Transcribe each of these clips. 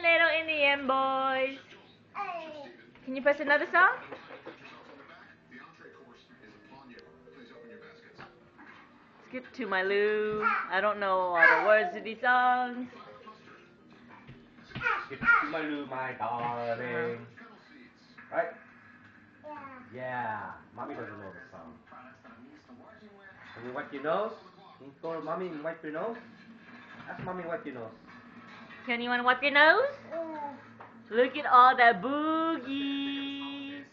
little Indian boys. Can you press another song? Skip to my Lou. I don't know all the words to these songs. Skip to my Lou, my darling. Right? Yeah. Mommy doesn't know the song. Can you wipe your nose? Can you go to mommy and wipe your nose? Ask mommy wipe your nose. Can you want to wipe your nose? Look at all that boogies.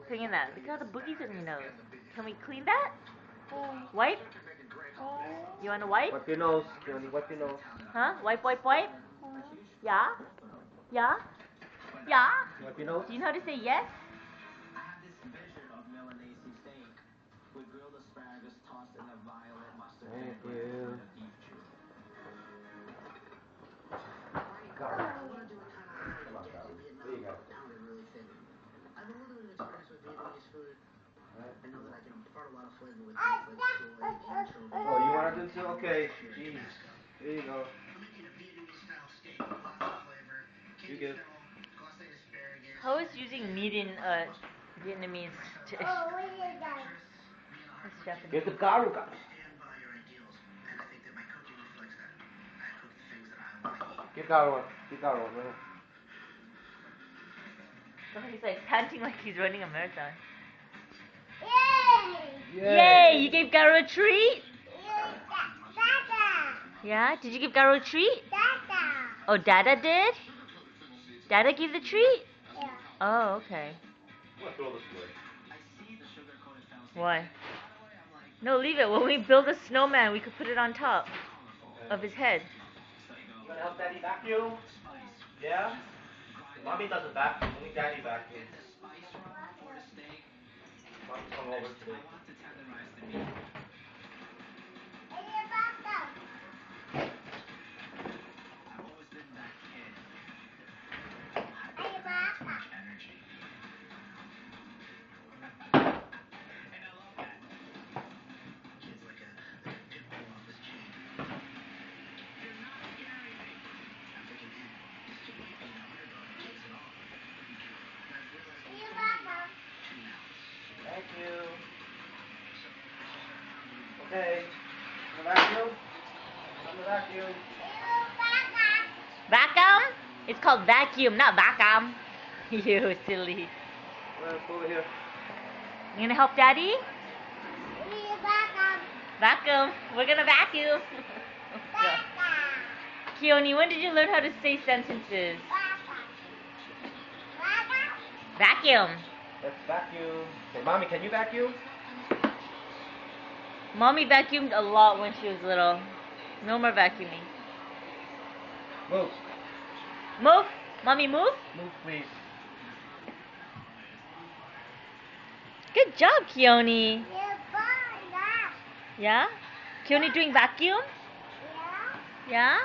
Look at that. Look at all the boogies in your nose. Can we clean that? Wipe? You want to wipe? Wipe your nose. Can you wipe your nose? Huh? Wipe, wipe, wipe? Yeah? Yeah? Yeah? Wipe your nose? Do you know how to say yes? Thank you. Got it. Come on, Carl. There you go. I've a limited experience with Vietnamese food. I know that I can impart a lot of flavor with things like soy, anchovy. Oh, you want to do too? Okay. Jeez. There you go. I'm making a Vietnamese style steak with lots of flavor. You good? Glossing asparagus. How is using meat in Vietnamese dish? That's Japanese. Get the garu. Stand by your ideals, and I think that my cooking reflects that. I cook the things that I want to eat. Get garu. Get garu. So he's like panting like he's running a marathon. Yay! Yay! You gave Garo a treat? Yeah? Did you give Garo a treat? Oh, Dada did? Dada gave the treat? Yeah. Oh, okay. I'm gonna throw this away. Why? No, leave it. When we build a snowman, we could put it on top of his head. You gonna help Daddy vacuum? Yeah? Mommy doesn't vacuum, only Daddy vacuums. Mommy's come over today. Thank you. Okay. The vacuum? On the vacuum. Vacuum? It's called vacuum, not vacuum. You silly. Let's go over here. You gonna help Daddy? Vacuum. We're gonna vacuum. Keone, when did you learn how to say sentences? Vacuum. Let's vacuum. Say, Mommy, can you vacuum? Mommy vacuumed a lot when she was little. No more vacuuming. Move. Move. Mommy, move. Move, please. Good job, Keone. Yeah? Keone doing vacuum? Yeah?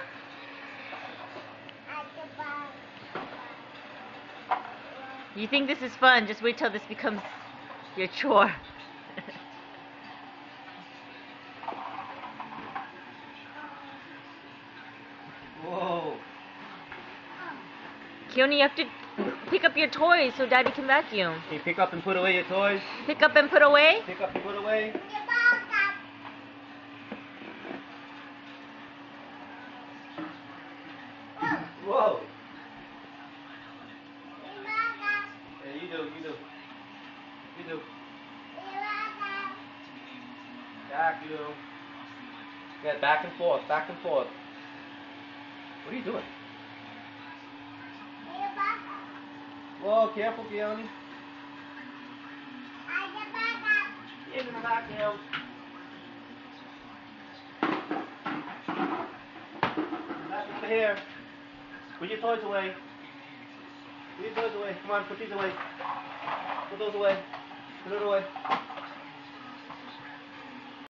You think this is fun? Just wait till this becomes your chore. Whoa. Keone, you have to pick up your toys so Daddy can vacuum. Can you pick up and put away your toys? Pick up and put away? Pick up and put away. Whoa. Yeah, you do. You do. Vacuum. Yeah, back and forth, back and forth. What are you doing? Whoa, careful, Keone. Into the vacuum. Back over here. Put your toys away. Put your toys away. Come on, put these away. Put those away. Put it away.